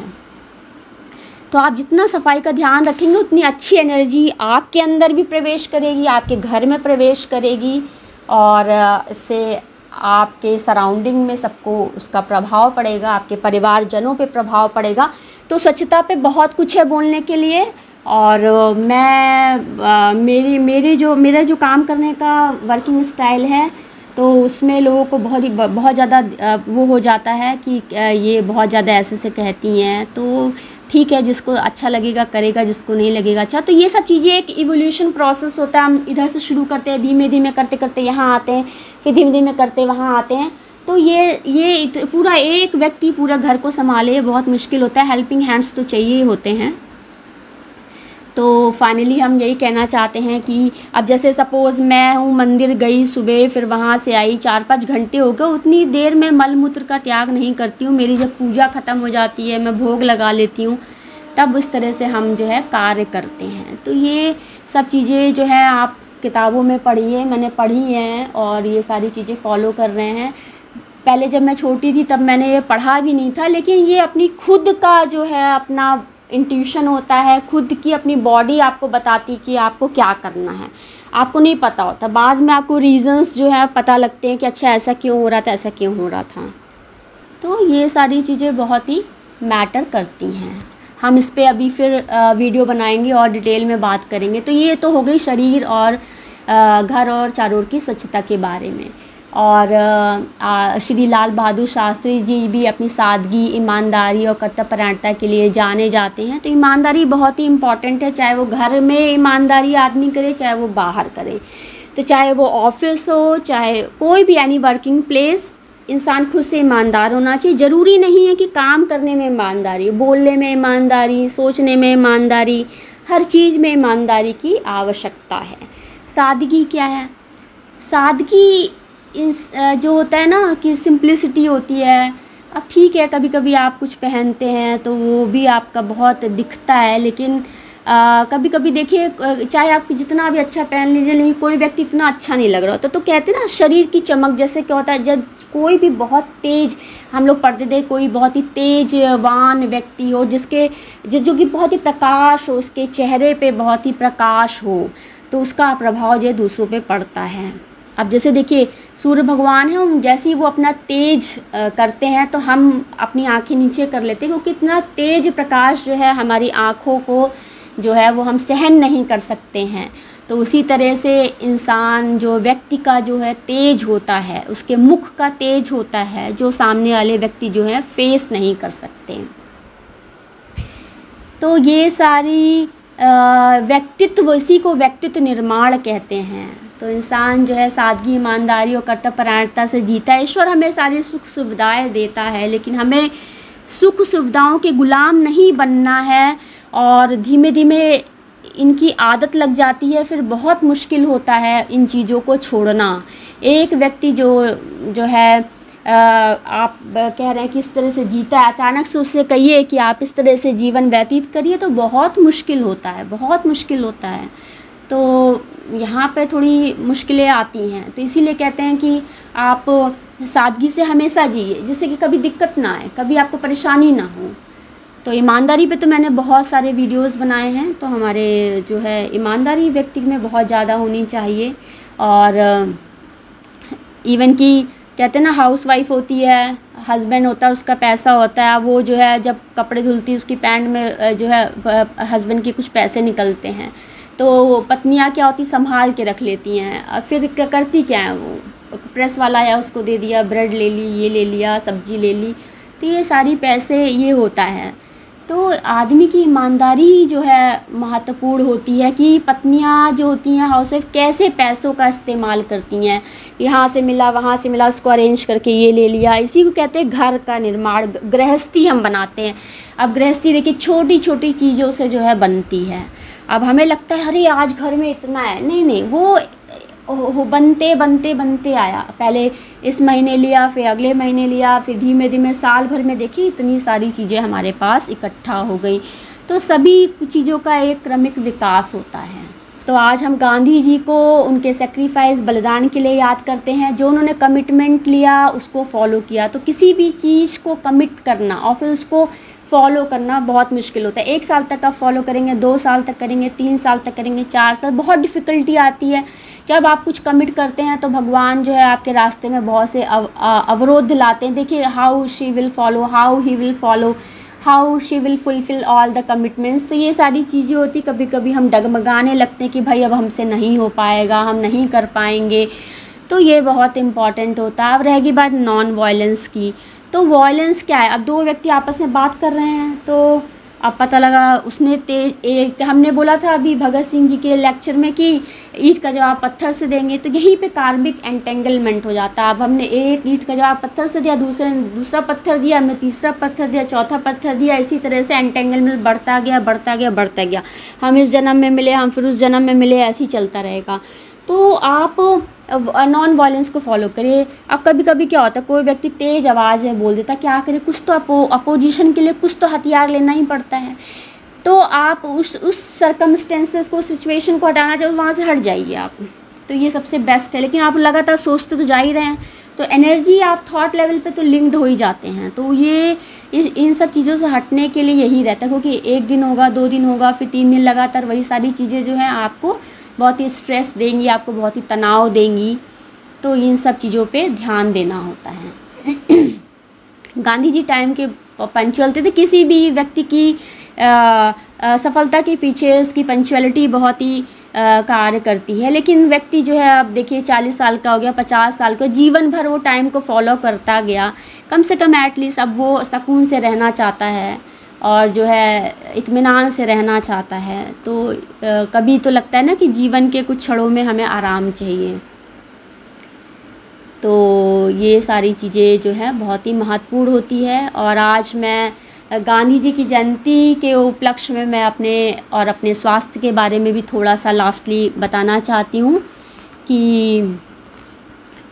तो आप जितना सफाई का ध्यान रखेंगे उतनी अच्छी एनर्जी आपके अंदर भी प्रवेश करेगी, आपके घर में प्रवेश करेगी, और इससे आपके सराउंडिंग में सबको उसका प्रभाव पड़ेगा, आपके परिवारजनों पे प्रभाव पड़ेगा। तो स्वच्छता पे बहुत कुछ है बोलने के लिए। और मेरा जो काम करने का वर्किंग स्टाइल है, तो उसमें लोगों को बहुत ज़्यादा वो हो जाता है कि ये बहुत ज़्यादा ऐसे कहती हैं। तो ठीक है, जिसको अच्छा लगेगा करेगा, जिसको नहीं लगेगा अच्छा। तो ये सब चीज़ें एक इवोल्यूशन प्रोसेस होता है। हम इधर से शुरू करते हैं, धीमे धीमे करते करते यहाँ आते हैं, फिर धीमे धीमे करते वहाँ आते हैं। तो ये पूरा एक व्यक्ति पूरा घर को संभाले बहुत मुश्किल होता है। हेल्पिंग हैंड्स तो चाहिए ही होते हैं। तो फाइनली हम यही कहना चाहते हैं कि अब जैसे सपोज़ मैं हूँ, मंदिर गई सुबह, फिर वहाँ से आई, 4-5 घंटे हो गए, उतनी देर में मल मूत्र का त्याग नहीं करती हूँ। मेरी जब पूजा ख़त्म हो जाती है, मैं भोग लगा लेती हूँ, तब इस तरह से हम जो है कार्य करते हैं। तो ये सब चीज़ें जो है आप किताबों में पढ़िए, मैंने पढ़ी हैं और ये सारी चीज़ें फॉलो कर रहे हैं। पहले जब मैं छोटी थी तब मैंने ये पढ़ा भी नहीं था, लेकिन ये अपनी खुद का जो है अपना इंट्यूशन होता है, खुद की अपनी बॉडी आपको बताती कि आपको क्या करना है। आपको नहीं पता होता, बाद में आपको रीज़न्स जो है पता लगते हैं कि अच्छा ऐसा क्यों हो रहा था, ऐसा क्यों हो रहा था। तो ये सारी चीज़ें बहुत ही मैटर करती हैं। हम इस पे अभी फिर वीडियो बनाएंगे और डिटेल में बात करेंगे। तो ये तो हो गई शरीर और घर और चारों ओर की स्वच्छता के बारे में। और श्री लाल बहादुर शास्त्री जी भी अपनी सादगी, ईमानदारी और कर्तव्यपरायणता के लिए जाने जाते हैं। तो ईमानदारी बहुत ही इम्पॉर्टेंट है, चाहे वो घर में ईमानदारी आदमी करे, चाहे वो बाहर करे। तो चाहे वो ऑफिस हो, चाहे कोई भी एनी वर्किंग प्लेस, इंसान खुद से ईमानदार होना चाहिए। ज़रूरी नहीं है कि काम करने में ईमानदारी, बोलने में ईमानदारी, सोचने में ईमानदारी, हर चीज़ में ईमानदारी की आवश्यकता है। सादगी क्या है? सादगी जो होता है ना कि सिंप्लिसिटी होती है। अब ठीक है, कभी कभी आप कुछ पहनते हैं तो वो भी आपका बहुत दिखता है, लेकिन कभी कभी देखिए चाहे आप जितना भी अच्छा पहन लीजिए, लेकिन कोई व्यक्ति इतना अच्छा नहीं लग रहा होता। तो कहते हैं ना शरीर की चमक, जैसे क्या होता है जब कोई भी बहुत तेज़, हम लोग पढ़ते थे, कोई बहुत ही तेजवान व्यक्ति हो जो कि बहुत ही प्रकाश हो, उसके चेहरे पे बहुत ही प्रकाश हो, तो उसका प्रभाव जो है दूसरों पे पड़ता है। अब जैसे देखिए सूर्य भगवान है, हम जैसे ही वो अपना तेज करते हैं तो हम अपनी आंखें नीचे कर लेते हैं, क्योंकि इतना तेज प्रकाश जो है हमारी आँखों को जो है वो हम सहन नहीं कर सकते हैं। तो उसी तरह से इंसान जो व्यक्ति का जो है तेज होता है, उसके मुख का तेज होता है, जो सामने वाले व्यक्ति जो है फेस नहीं कर सकते। तो ये सारी व्यक्तित्व, इसी को व्यक्तित्व निर्माण कहते हैं। तो इंसान जो है सादगी, ईमानदारी और कर्तव्यपरायणता से जीता है। ईश्वर हमें सारी सुख सुविधाएं देता है, लेकिन हमें सुख सुविधाओं के गुलाम नहीं बनना है। और धीमे धीमे इनकी आदत लग जाती है, फिर बहुत मुश्किल होता है इन चीज़ों को छोड़ना। एक व्यक्ति जो है आप कह रहे हैं कि इस तरह से जीता है, अचानक से उससे कहिए कि आप इस तरह से जीवन व्यतीत करिए, तो बहुत मुश्किल होता है, बहुत मुश्किल होता है। तो यहाँ पे थोड़ी मुश्किलें आती हैं। तो इसीलिए कहते हैं कि आप सादगी से हमेशा जिए, जिससे कि कभी दिक्कत ना आए, कभी आपको परेशानी ना हो। तो ईमानदारी पे तो मैंने बहुत सारे वीडियोस बनाए हैं। तो हमारे जो है ईमानदारी व्यक्ति में बहुत ज़्यादा होनी चाहिए। और इवन कि कहते हैं ना, हाउसवाइफ होती है, हस्बैंड होता है, उसका पैसा होता है, वो जो है जब कपड़े धुलती है उसकी पैंट में जो है हस्बैंड के कुछ पैसे निकलते हैं, तो पत्नियां क्या होती, संभाल के रख लेती हैं। और फिर क्या करती क्या है, वो प्रेस वाला है उसको दे दिया, ब्रेड ले ली, ये ले लिया, सब्जी ले ली, तो ये सारी पैसे ये होता है। तो आदमी की ईमानदारी जो है महत्वपूर्ण होती है कि पत्नियां जो होती हैं हाउसवाइफ कैसे पैसों का इस्तेमाल करती हैं। यहाँ से मिला, वहाँ से मिला, उसको अरेंज करके ये ले लिया। इसी को कहते हैं घर का निर्माण, गृहस्थी हम बनाते हैं। अब गृहस्थी देखिए छोटी छोटी चीज़ों से जो है बनती है। अब हमें लगता है अरे आज घर में इतना है, नहीं नहीं, वो बनते बनते बनते आया। पहले इस महीने लिया, फिर अगले महीने लिया, फिर धीमे धीमे साल भर में देखिए इतनी सारी चीज़ें हमारे पास इकट्ठा हो गई। तो सभी चीज़ों का एक क्रमिक विकास होता है। तो आज हम गांधी जी को उनके सेक्रीफाइस, बलिदान के लिए याद करते हैं। जो उन्होंने कमिटमेंट लिया उसको फॉलो किया। तो किसी भी चीज़ को कमिट करना और फिर उसको फॉलो करना बहुत मुश्किल होता है। 1 साल तक आप फॉलो करेंगे, 2 साल तक करेंगे, 3 साल तक करेंगे, 4 साल, बहुत डिफ़िकल्टी आती है। जब आप कुछ कमिट करते हैं तो भगवान जो है आपके रास्ते में बहुत से अवरोध लाते हैं। देखिए, how she will follow, how he will follow, how she will fulfil all the commitments. तो ये सारी चीज़ें होती, कभी कभी हम डगमगाने लगते हैं कि भाई अब हमसे नहीं हो पाएगा, हम नहीं कर पाएंगे। तो ये बहुत इम्पॉर्टेंट होता है। अब रहेगी बात नॉन वायलेंस की। तो वायलेंस क्या है, अब 2 व्यक्ति आपस में बात कर रहे हैं, तो अब पता लगा उसने हमने बोला था अभी भगत सिंह जी के लेक्चर में कि ईंट का जवाब पत्थर से देंगे, तो यहीं पे कार्मिक एंटेंगलमेंट हो जाता है। अब हमने एक ईंट का जवाब पत्थर से दिया, दूसरे ने दूसरा पत्थर दिया, हमने तीसरा पत्थर दिया, चौथा पत्थर दिया, इसी तरह से एंटेंगलमेंट बढ़ता गया बढ़ता गया बढ़ता गया। हम इस जन्म में मिले, हम फिर उस जन्म में मिले, ऐसे ही चलता रहेगा। तो आप नॉन वायलेंस को फॉलो करिए। अब कभी कभी क्या होता है, कोई व्यक्ति तेज़ आवाज़ में बोल देता है, क्या करे, कुछ तो अपोजिशन के लिए कुछ तो हथियार लेना ही पड़ता है। तो आप उस सर्कमस्टेंसेस को, सिचुएशन को हटाना चाहिए, वहाँ से हट जाइए आप। तो ये सबसे बेस्ट है। लेकिन आप लगातार सोचते तो जा ही रहे हैं, तो एनर्जी आप थॉट लेवल पे तो लिंक्ड हो ही जाते हैं। तो ये इन सब चीज़ों से हटने के लिए यही रहता है, क्योंकि 1 दिन होगा, 2 दिन होगा, फिर 3 दिन लगातार वही सारी चीज़ें जो हैं आपको बहुत ही स्ट्रेस देंगी, आपको बहुत ही तनाव देंगी। तो इन सब चीज़ों पे ध्यान देना होता है। गांधी जी टाइम के पंक्चुअल थे। किसी भी व्यक्ति की सफलता के पीछे उसकी पंक्चुअलिटी बहुत ही कार्य करती है। लेकिन व्यक्ति जो है, अब देखिए 40 साल का हो गया, 50 साल का, जीवन भर वो टाइम को फॉलो करता गया, कम से कम एटलीस्ट अब वो सुकून से रहना चाहता है और जो है इत्मीनान से रहना चाहता है। तो कभी तो लगता है ना कि जीवन के कुछ क्षणों में हमें आराम चाहिए। तो ये सारी चीज़ें जो है बहुत ही महत्वपूर्ण होती है। और आज मैं गांधी जी की जयंती के उपलक्ष्य में मैं अपने स्वास्थ्य के बारे में भी थोड़ा सा लास्टली बताना चाहती हूँ कि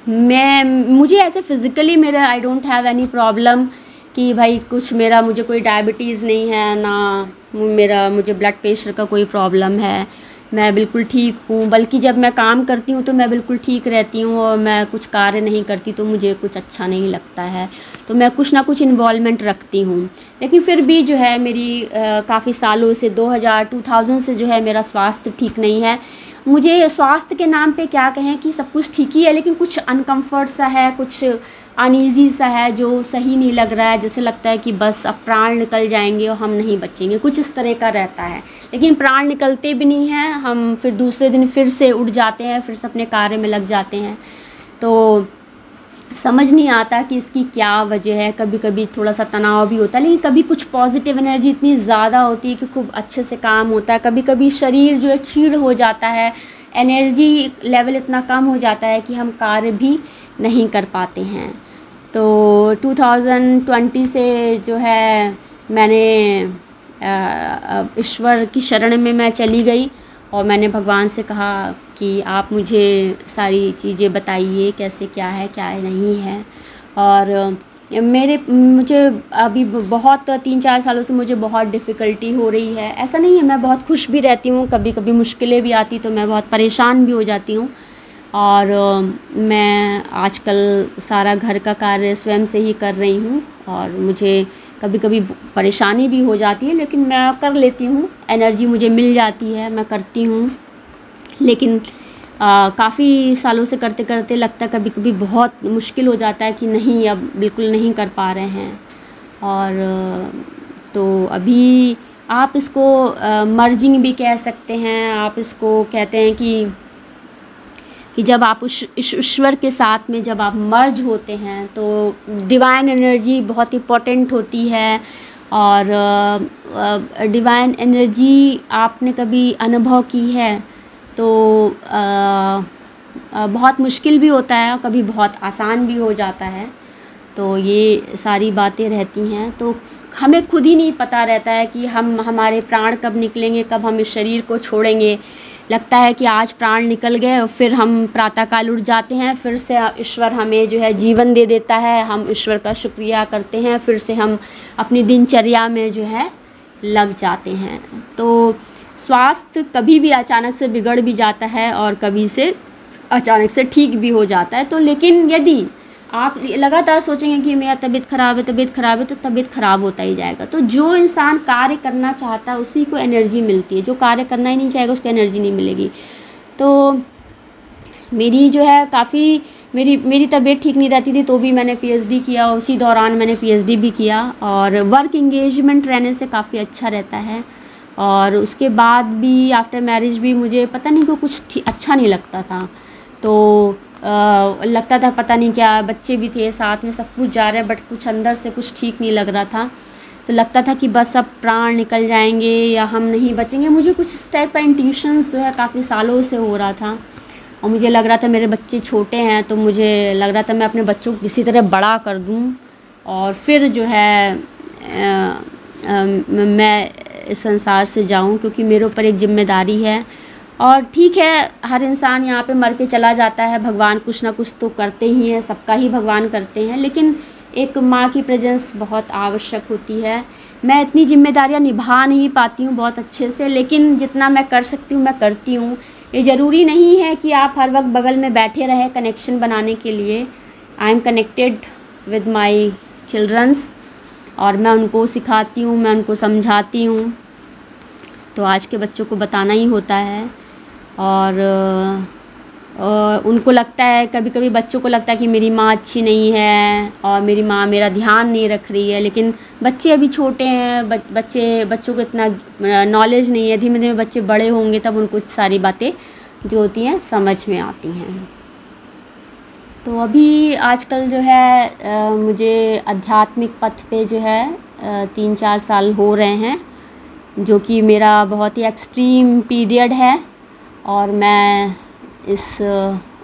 मुझे ऐसे फ़िज़िकली मेरा I don't have any problem कि भाई मुझे कोई डायबिटीज़ नहीं है, ना मुझे ब्लड प्रेशर का कोई प्रॉब्लम है, मैं बिल्कुल ठीक हूँ। बल्कि जब मैं काम करती हूँ तो मैं बिल्कुल ठीक रहती हूँ, और मैं कुछ कार्य नहीं करती तो मुझे कुछ अच्छा नहीं लगता है। तो मैं कुछ ना कुछ इन्वॉल्वमेंट रखती हूँ। लेकिन फिर भी जो है मेरी काफ़ी सालों से 2000 से जो है मेरा स्वास्थ्य ठीक नहीं है। मुझे स्वास्थ्य के नाम पे क्या कहें कि सब कुछ ठीक ही है, लेकिन कुछ अनकम्फर्ट सा है, कुछ अनईज़ी सा है, जो सही नहीं लग रहा है। जैसे लगता है कि बस अब प्राण निकल जाएंगे और हम नहीं बचेंगे, कुछ इस तरह का रहता है। लेकिन प्राण निकलते भी नहीं हैं, हम फिर दूसरे दिन फिर से उठ जाते हैं, फिर से अपने कार्य में लग जाते हैं। तो समझ नहीं आता कि इसकी क्या वजह है। कभी कभी थोड़ा सा तनाव भी होता है, लेकिन कभी कुछ पॉजिटिव एनर्जी इतनी ज़्यादा होती है कि खूब अच्छे से काम होता है। कभी कभी शरीर जो है क्षीण हो जाता है, एनर्जी लेवल इतना कम हो जाता है कि हम कार्य भी नहीं कर पाते हैं। तो 2020 से जो है मैंने ईश्वर की शरण में मैं चली गई और मैंने भगवान से कहा कि आप मुझे सारी चीज़ें बताइए, कैसे क्या है नहीं है। और मुझे अभी बहुत 3-4 सालों से मुझे बहुत डिफ़िकल्टी हो रही है। ऐसा नहीं है, मैं बहुत खुश भी रहती हूँ, कभी कभी मुश्किलें भी आती तो मैं बहुत परेशान भी हो जाती हूँ। और मैं आजकल सारा घर का कार्य स्वयं से ही कर रही हूँ और मुझे कभी कभी परेशानी भी हो जाती है, लेकिन मैं कर लेती हूँ, एनर्जी मुझे मिल जाती है, मैं करती हूँ। लेकिन काफ़ी सालों से करते करते लगता है कभी कभी बहुत मुश्किल हो जाता है कि नहीं, अब बिल्कुल नहीं कर पा रहे हैं। और तो अभी आप इसको मर्जिंग भी कह सकते हैं, आप इसको कहते हैं कि जब आप उस ईश्वर के साथ में जब आप मर्ज होते हैं तो डिवाइन एनर्जी बहुत इम्पोर्टेंट होती है। और डिवाइन एनर्जी आपने कभी अनुभव की है तो बहुत मुश्किल भी होता है और कभी बहुत आसान भी हो जाता है। तो ये सारी बातें रहती हैं, तो हमें खुद ही नहीं पता रहता है कि हमारे प्राण कब निकलेंगे, कब हम इस शरीर को छोड़ेंगे। लगता है कि आज प्राण निकल गए और फिर हम प्रातःकाल उठ जाते हैं, फिर से ईश्वर हमें जो है जीवन दे देता है, हम ईश्वर का शुक्रिया करते हैं, फिर से हम अपनी दिनचर्या में जो है लग जाते हैं। तो स्वास्थ्य कभी भी अचानक से बिगड़ भी जाता है और कभी से अचानक से ठीक भी हो जाता है। तो लेकिन यदि आप लगातार सोचेंगे कि मेरा तबीयत ख़राब है, तबीयत ख़राब है, तो तबीयत ख़राब होता ही जाएगा। तो जो इंसान कार्य करना चाहता है उसी को एनर्जी मिलती है, जो कार्य करना ही नहीं चाहेगा उसको एनर्जी नहीं मिलेगी। तो मेरी जो है काफ़ी मेरी तबीयत ठीक नहीं रहती थी तो भी मैंने पीएचडी किया, उसी दौरान मैंने पीएचडी भी किया। और वर्क इंगेजमेंट रहने से काफ़ी अच्छा रहता है। और उसके बाद भी आफ्टर मैरिज भी मुझे पता नहीं क्यों कुछ अच्छा नहीं लगता था। तो लगता था पता नहीं क्या, बच्चे भी थे साथ में, सब कुछ जा रहा है बट कुछ अंदर से कुछ ठीक नहीं लग रहा था। तो लगता था कि बस अब प्राण निकल जाएंगे या हम नहीं बचेंगे। मुझे कुछ इस टाइप का इंट्यूशंस जो है काफ़ी सालों से हो रहा था और मुझे लग रहा था मेरे बच्चे छोटे हैं, तो मुझे लग रहा था मैं अपने बच्चों को किसी तरह बड़ा कर दूं और फिर जो है मैं इस संसार से जाऊं, क्योंकि मेरे ऊपर एक जिम्मेदारी है। और ठीक है, हर इंसान यहाँ पे मर के चला जाता है, भगवान कुछ ना कुछ तो करते ही हैं, सबका ही भगवान करते हैं, लेकिन एक माँ की प्रेजेंस बहुत आवश्यक होती है। मैं इतनी जिम्मेदारियाँ निभा नहीं पाती हूँ बहुत अच्छे से, लेकिन जितना मैं कर सकती हूँ मैं करती हूँ। ये ज़रूरी नहीं है कि आप हर वक्त बगल में बैठे रहें कनेक्शन बनाने के लिए। I am connected with my childrens और मैं उनको सिखाती हूँ, मैं उनको समझाती हूँ। तो आज के बच्चों को बताना ही होता है। और उनको लगता है, कभी कभी बच्चों को लगता है कि मेरी माँ अच्छी नहीं है और मेरी माँ मेरा ध्यान नहीं रख रही है, लेकिन बच्चे अभी छोटे हैं, बच्चों को इतना नॉलेज नहीं है। धीमे धीमे बच्चे बड़े होंगे तब उनको सारी बातें जो होती हैं समझ में आती हैं। तो अभी आजकल जो है मुझे आध्यात्मिक पथ पे जो है 3-4 साल हो रहे हैं, जो कि मेरा बहुत ही एक्सट्रीम पीरियड है। और मैं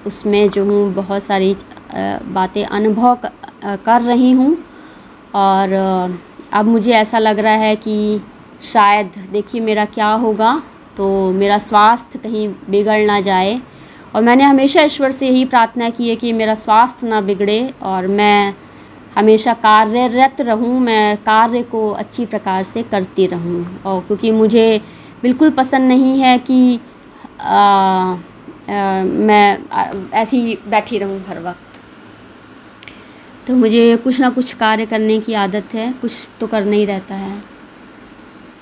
उसमें जो हूँ बहुत सारी बातें अनुभव कर रही हूँ। और अब मुझे ऐसा लग रहा है कि शायद देखिए मेरा क्या होगा, तो मेरा स्वास्थ्य कहीं बिगड़ ना जाए। और मैंने हमेशा ईश्वर से यही प्रार्थना की है कि मेरा स्वास्थ्य ना बिगड़े और मैं हमेशा कार्यरत रहूं, मैं कार्य को अच्छी प्रकार से करती रहूं। और क्योंकि मुझे बिल्कुल पसंद नहीं है कि मैं ऐसी बैठी रहूं हर वक्त। तो मुझे कुछ ना कुछ कार्य करने की आदत है, कुछ तो करना ही रहता है।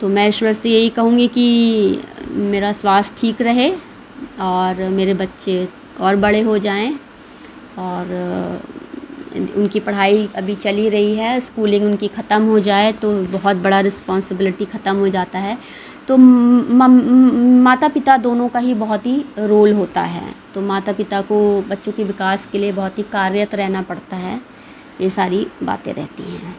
तो मैं ईश्वर से यही कहूँगी कि मेरा स्वास्थ्य ठीक रहे और मेरे बच्चे और बड़े हो जाएं। और उनकी पढ़ाई अभी चली रही है, स्कूलिंग उनकी ख़त्म हो जाए तो बहुत बड़ा रिस्पॉन्सिबिलिटी ख़त्म हो जाता है। तो माता पिता दोनों का ही बहुत ही रोल होता है। तो माता पिता को बच्चों के विकास के लिए बहुत ही कार्यरत रहना पड़ता है। ये सारी बातें रहती हैं।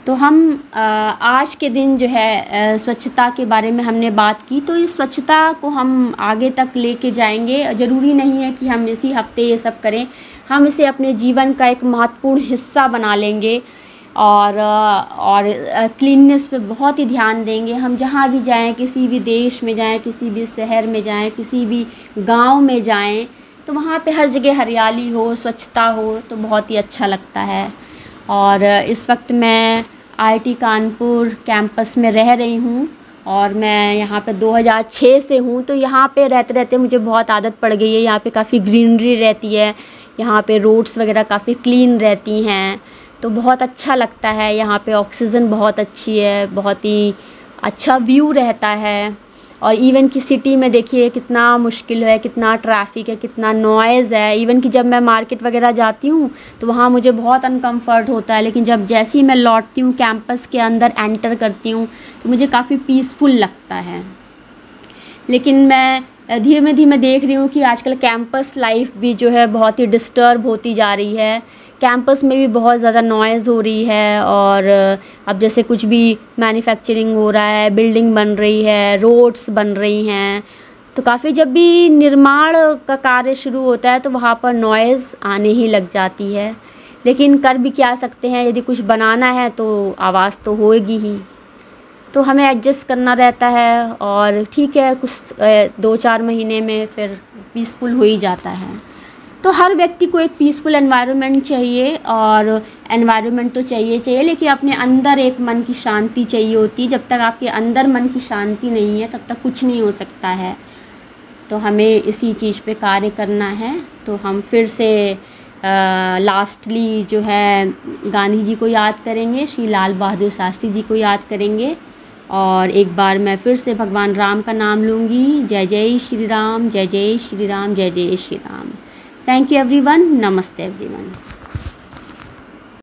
तो हम आज के दिन जो है स्वच्छता के बारे में हमने बात की, तो इस स्वच्छता को हम आगे तक लेके जाएंगे। ज़रूरी नहीं है कि हम इसी हफ्ते ये सब करें, हम इसे अपने जीवन का एक महत्वपूर्ण हिस्सा बना लेंगे। और क्लीननेस पे बहुत ही ध्यान देंगे। हम जहाँ भी जाएं, किसी भी देश में जाएं, किसी भी शहर में जाएं, किसी भी गांव में जाएं, तो वहाँ पे हर जगह हरियाली हो, स्वच्छता हो, तो बहुत ही अच्छा लगता है। और इस वक्त मैं IIT कानपुर कैंपस में रह रही हूँ और मैं यहाँ पे 2006 से हूँ। तो यहाँ पे रहते रहते मुझे बहुत आदत पड़ गई है। यहाँ पे काफ़ी ग्रीनरी रहती है, यहाँ पे रोड्स वगैरह काफ़ी क्लीन रहती हैं, तो बहुत अच्छा लगता है। यहाँ पे ऑक्सीजन बहुत अच्छी है, बहुत ही अच्छा व्यू रहता है। और इवन कि सिटी में देखिए कितना मुश्किल है, कितना ट्रैफिक है, कितना नॉइज़ है। इवन कि जब मैं मार्केट वगैरह जाती हूँ तो वहाँ मुझे बहुत अनकंफर्ट होता है, लेकिन जब जैसे ही मैं लौटती हूँ कैंपस के अंदर एंटर करती हूँ तो मुझे काफ़ी पीसफुल लगता है। लेकिन मैं धीमे धीमे देख रही हूँ कि आजकल कैंपस लाइफ भी जो है बहुत ही डिस्टर्ब होती जा रही है। कैंपस में भी बहुत ज़्यादा नॉइज़ हो रही है और अब जैसे कुछ भी मैन्युफैक्चरिंग हो रहा है, बिल्डिंग बन रही है, रोड्स बन रही हैं, तो काफ़ी जब भी निर्माण का कार्य शुरू होता है तो वहाँ पर नॉइज़ आने ही लग जाती है। लेकिन कर भी क्या सकते हैं, यदि कुछ बनाना है तो आवाज़ तो होएगी ही, तो हमें एडजस्ट करना रहता है। और ठीक है, कुछ 2-4 महीने में फिर पीसफुल हो ही जाता है। तो हर व्यक्ति को एक पीसफुल एनवायरनमेंट चाहिए, और एनवायरनमेंट तो चाहिए, लेकिन अपने अंदर एक मन की शांति चाहिए होती है। जब तक आपके अंदर मन की शांति नहीं है तब तक कुछ नहीं हो सकता है। तो हमें इसी चीज़ पे कार्य करना है। तो हम फिर से लास्टली जो है गांधी जी को याद करेंगे, श्री लाल बहादुर शास्त्री जी को याद करेंगे, और एक बार मैं फिर से भगवान राम का नाम लूँगी। जय जय श्री राम, जय जय श्री राम, जय जय Shri Ram. Thank you everyone. नमस्ते एवरीवन।